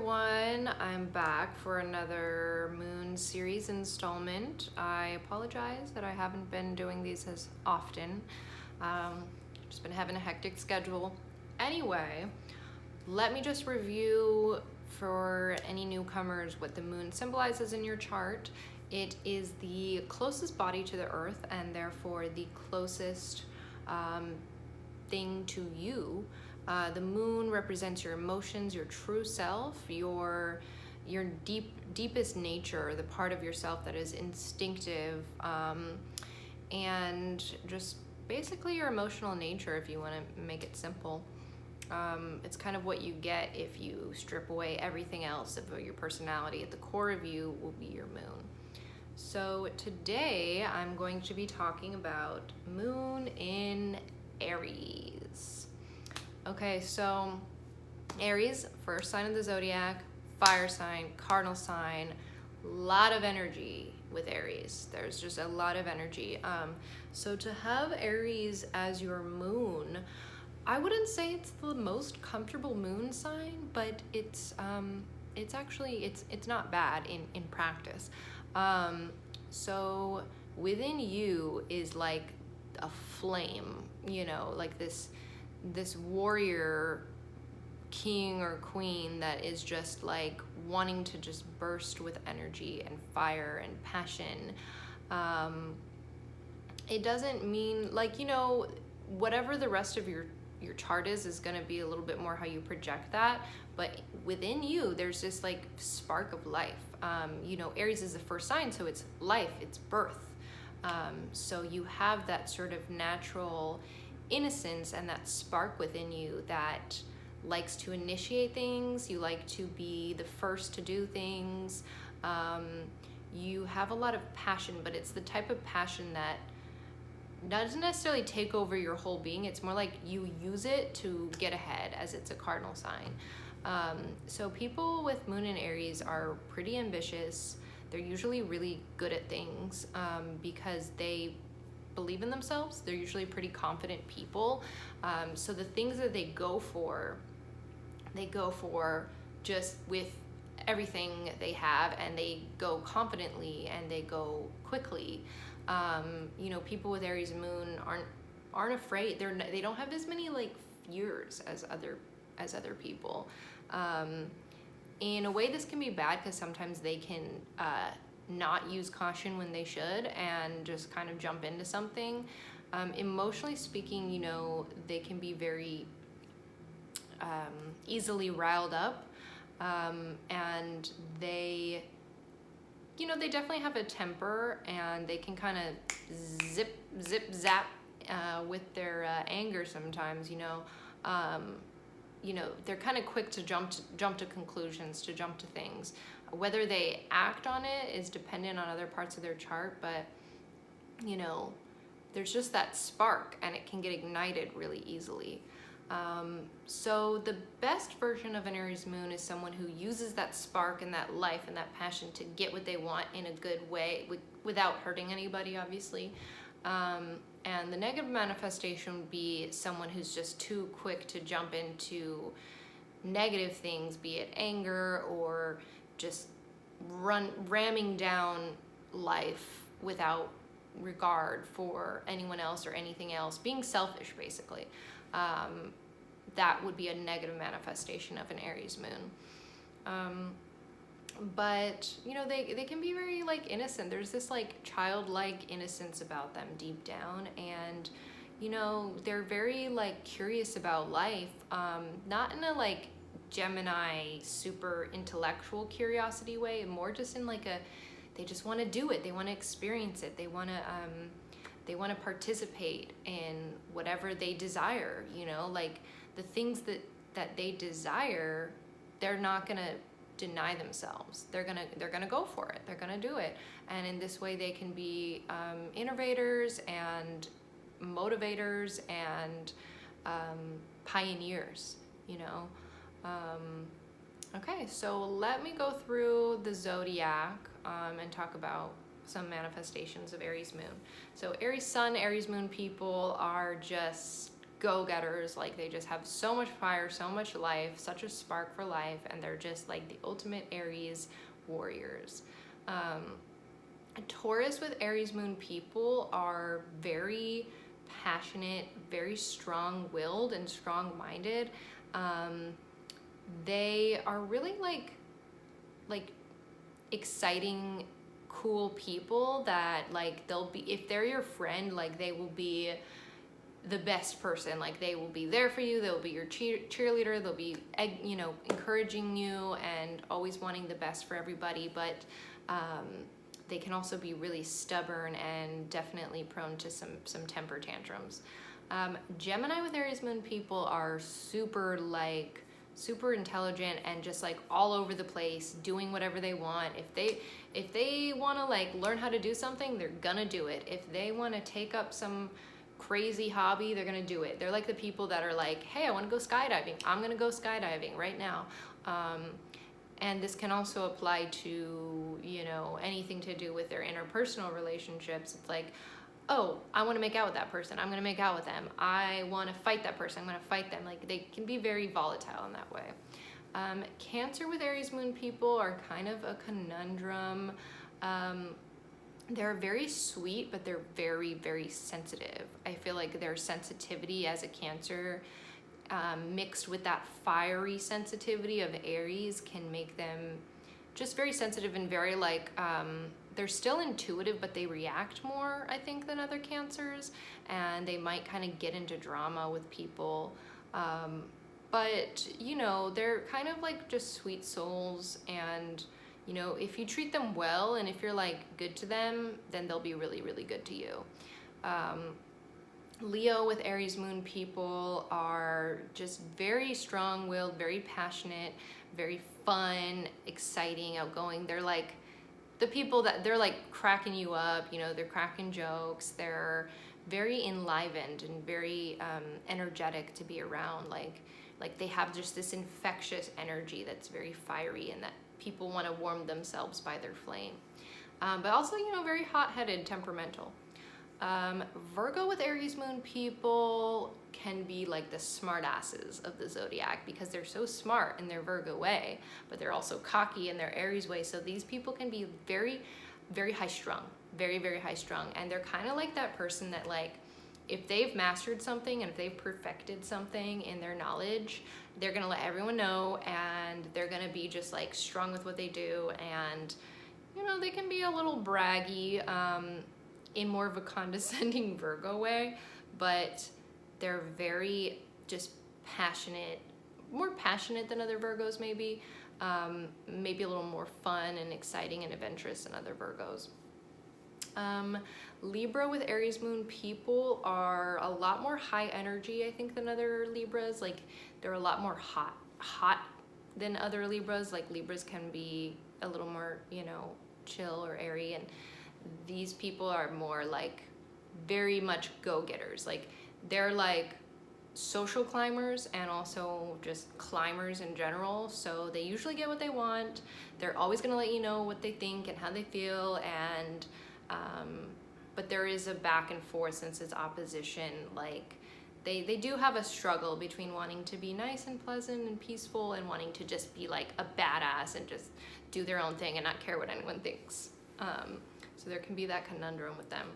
everyone, I'm back for another Moon series installment. I apologize that I haven't been doing these as often. Just been having a hectic schedule. Anyway, let me just review for any newcomers what the moon symbolizes in your chart. It is the closest body to the earth and therefore the closest thing to you. The moon represents your emotions, your true self, your deepest nature, the part of yourself that is instinctive, and just basically your emotional nature, if you want to make it simple. It's kind of what you get if you strip away everything else of your personality. At the core of you will be your moon. So today I'm going to be talking about moon in Aries. Okay, so Aries, first sign of the zodiac, fire sign, cardinal sign, lot of energy with Aries. There's just a lot of energy. So to have Aries as your moon, I wouldn't say it's the most comfortable moon sign, but it's actually not bad in practice. So within you is like a flame, you know, like this warrior king or queen that is just like wanting to just burst with energy and fire and passion. It doesn't mean, like, you know, whatever the rest of your chart is going to be a little bit more how you project that, but within you there's this like spark of life. You know, Aries is the first sign, so it's life, it's birth. So you have that sort of natural innocence and that spark within you that likes to initiate things. You like to be the first to do things. You have a lot of passion, but it's the type of passion that doesn't necessarily take over your whole being. It's more like you use it to get ahead, as it's a cardinal sign. So people with moon in Aries are pretty ambitious. They're usually really good at things because they believe in themselves. They're usually pretty confident people. So the things that they go for just with everything they have, and they go confidently and they go quickly. You know, people with Aries moon aren't afraid. They don't have as many like fears as other people. In a way, this can be bad because sometimes they can not use caution when they should and just kind of jump into something. Emotionally speaking, you know, they can be very easily riled up, and they definitely have a temper, and they can kind of zip zap with their anger sometimes. You know, they're kind of quick to jump to conclusions, to jump to things. Whether they act on it is dependent on other parts of their chart, but you know, there's just that spark, and it can get ignited really easily. So the best version of an Aries moon is someone who uses that spark and that life and that passion to get what they want in a good way, without hurting anybody, obviously. And the negative manifestation would be someone who's just too quick to jump into negative things, be it anger or just ramming down life without regard for anyone else or anything else, being selfish basically. That would be a negative manifestation of an Aries moon. But you know, they can be very like innocent. There's this like childlike innocence about them deep down, and you know, they're very like curious about life, not in a like Gemini super intellectual curiosity way, more just in like they just want to do it, they want to experience it, they want to participate in whatever they desire. You know, like the things that they desire, they're not gonna deny themselves. They're gonna go for it. They're gonna do it. And in this way, they can be innovators and motivators and pioneers. You know. Okay, so let me go through the zodiac and talk about some manifestations of Aries moon. So Aries sun, Aries moon people are just go-getters. Like, they just have so much fire, so much life, such a spark for life, and they're just like the ultimate Aries warriors. Taurus with Aries moon people are very passionate, very strong-willed and strong-minded. They are really like exciting, cool people that, like, they'll be, if they're your friend, like, they will be the best person. Like, they will be there for you, they'll be your cheerleader, they'll be, you know, encouraging you and always wanting the best for everybody. But they can also be really stubborn and definitely prone to some temper tantrums. Gemini with Aries moon people are super intelligent and just like all over the place, doing whatever they want. If they want to like learn how to do something, they're gonna do it. If they want to take up some crazy hobby, they're gonna do it. They're like the people that are like, hey, I want to go skydiving, I'm gonna go skydiving right now. And this can also apply to, you know, anything to do with their interpersonal relationships. It's like, oh, I want to make out with that person, I'm going to make out with them. I want to fight that person, I'm going to fight them. Like, they can be very volatile in that way. Cancer with Aries moon people are kind of a conundrum. They're very sweet, but they're very, very sensitive. I feel like their sensitivity as a Cancer, mixed with that fiery sensitivity of Aries, can make them just very sensitive and very like, they're still intuitive, but they react more, I think, than other Cancers, and they might kind of get into drama with people. But, you know, they're kind of like just sweet souls, and, you know, if you treat them well and if you're like good to them, then they'll be really, really good to you. Leo with Aries moon people are just very strong-willed, very passionate, very fun, exciting, outgoing. They're like the people that, they're like cracking you up, you know, they're cracking jokes. They're very enlivened and very energetic to be around. Like they have just this infectious energy that's very fiery, and that people want to warm themselves by their flame. But also, you know, very hot-headed, temperamental. Virgo with Aries moon people can be like the smart asses of the zodiac, because they're so smart in their Virgo way, but they're also cocky in their Aries way. So these people can be very, very high strung, very, very high strung. And they're kind of like that person that, like, if they've mastered something and if they've perfected something in their knowledge, they're going to let everyone know, and they're going to be just like strong with what they do. And, you know, they can be a little braggy, in more of a condescending Virgo way, but they're very just passionate, more passionate than other Virgos maybe, maybe a little more fun and exciting and adventurous than other Virgos. Libra with Aries moon people are a lot more high energy, I think, than other Libras. Like, they're a lot more hot than other Libras. Like, Libras can be a little more, you know, chill or airy, and these people are more like very much go-getters. Like, they're like social climbers and also just climbers in general. So they usually get what they want. They're always going to let you know what they think and how they feel. And but there is a back and forth, since it's opposition. Like, they do have a struggle between wanting to be nice and pleasant and peaceful, and wanting to just be like a badass and just do their own thing and not care what anyone thinks. So there can be that conundrum with them.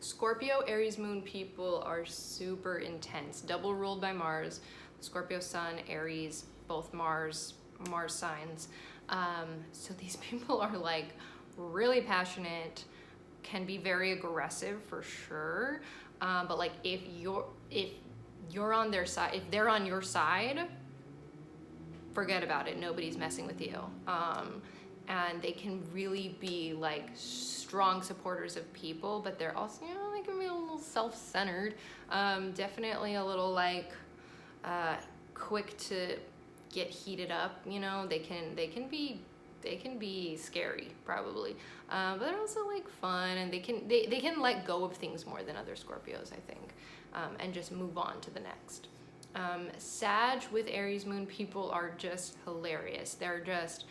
Scorpio Aries moon people are super intense, double ruled by Mars. Scorpio sun, Aries, both Mars signs. So these people are like really passionate, can be very aggressive for sure. But like, if you're on their side, if they're on your side, forget about it. Nobody's messing with you. And they can really be like strong supporters of people, but they're also, you know, they can be a little self-centered. Definitely a little like quick to get heated up. You know, they can be scary probably, but they're also like fun, and they can let go of things more than other Scorpios, I think, and just move on to the next. Sag with Aries moon people are just hilarious. They're just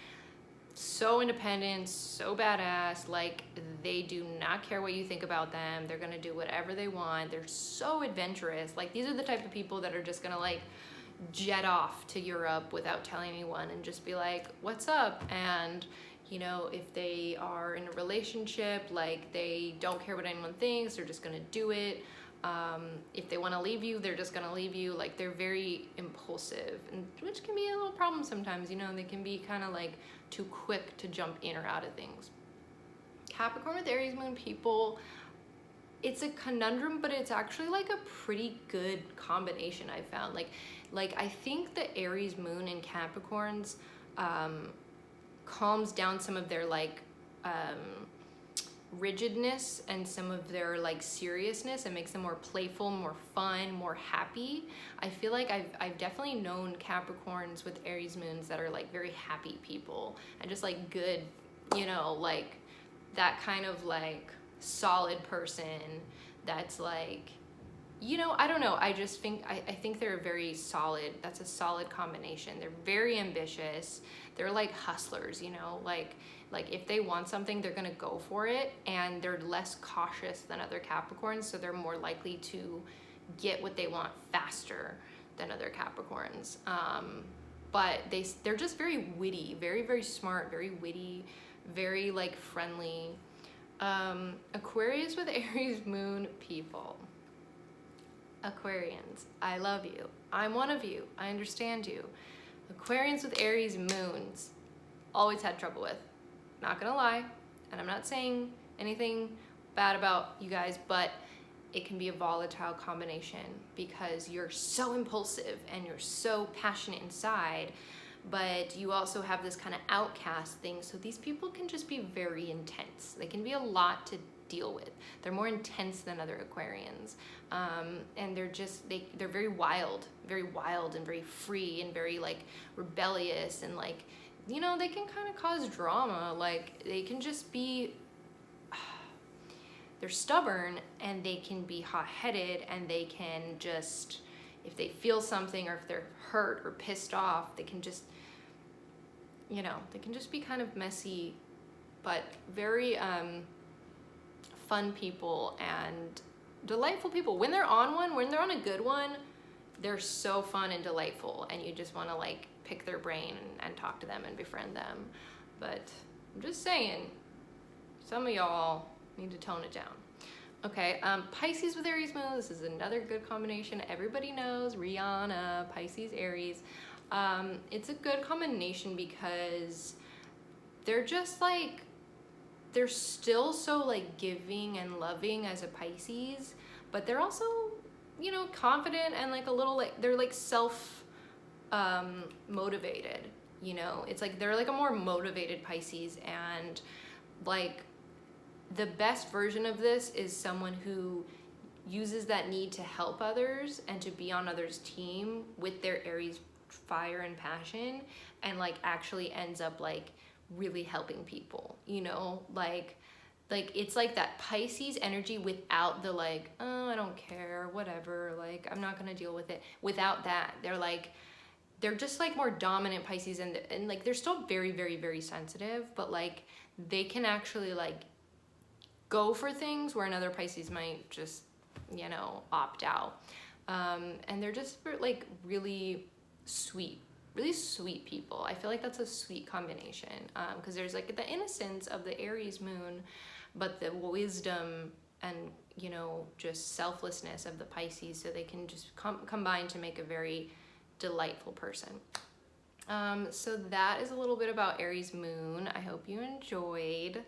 so independent, so badass. Like, they do not care what you think about them. They're gonna do whatever they want. They're so adventurous. Like, these are the type of people that are just gonna like jet off to Europe without telling anyone and just be like, what's up? And you know, if they are in a relationship, like, they don't care what anyone thinks, they're just gonna do it. If they want to leave you, they're just gonna leave you. Like, they're very impulsive, and which can be a little problem sometimes. You know, they can be kind of like too quick to jump in or out of things. Capricorn with Aries moon people, it's a conundrum, but it's actually like a pretty good combination, I found. Like I think the Aries moon in Capricorns calms down some of their like rigidness and some of their like seriousness, and makes them more playful, more fun, more happy. I feel like I've definitely known Capricorns with Aries moons that are like very happy people and just like good, you know, like that kind of like solid person that's like, you know, I don't know, I just think I think they're very solid. That's a solid combination. They're very ambitious. They're like hustlers, you know, like if they want something, they're gonna go for it, and they're less cautious than other Capricorns, so they're more likely to get what they want faster than other Capricorns. But they're just very witty, very, very smart, very witty, very like friendly. Aquarius with Aries moon people. Aquarians, I love you. I'm one of you. I understand you. Aquarians with Aries moons, always had trouble with. Not gonna lie, and I'm not saying anything bad about you guys, but it can be a volatile combination because you're so impulsive and you're so passionate inside, but you also have this kind of outcast thing. So these people can just be very intense. They can be a lot to deal with. They're more intense than other Aquarians. And they're very wild and very free and very like rebellious, and like, you know, they can kind of cause drama. Like, they can just be, they're stubborn, and they can be hot-headed, and they can just, if they feel something or if they're hurt or pissed off, they can just, you know, they can just be kind of messy, but very fun people and delightful people. When they're on one, when they're on a good one, they're so fun and delightful, and you just want to like pick their brain and talk to them and befriend them. But I'm just saying, some of y'all need to tone it down. Okay, Pisces with Aries moon, this is another good combination. Everybody knows Rihanna, Pisces, Aries. It's a good combination because they're just like, they're still so like giving and loving as a Pisces, but they're also, you know, confident and like a little like, they're like self motivated, you know. It's like they're like a more motivated Pisces, and like the best version of this is someone who uses that need to help others and to be on others' team with their Aries fire and passion, and like actually ends up like really helping people, you know, like it's like that Pisces energy without the like, oh, I don't care, whatever, like I'm not gonna deal with it. Without that, they're just like more dominant Pisces, and like they're still very, very, very sensitive, but like they can actually like go for things where another Pisces might just, you know, opt out. And they're just like really sweet people. I feel like that's a sweet combination, because there's like the innocence of the Aries moon, but the wisdom and, you know, just selflessness of the Pisces, so they can just combine to make a very delightful person. So that is a little bit about Aries moon. I hope you enjoyed.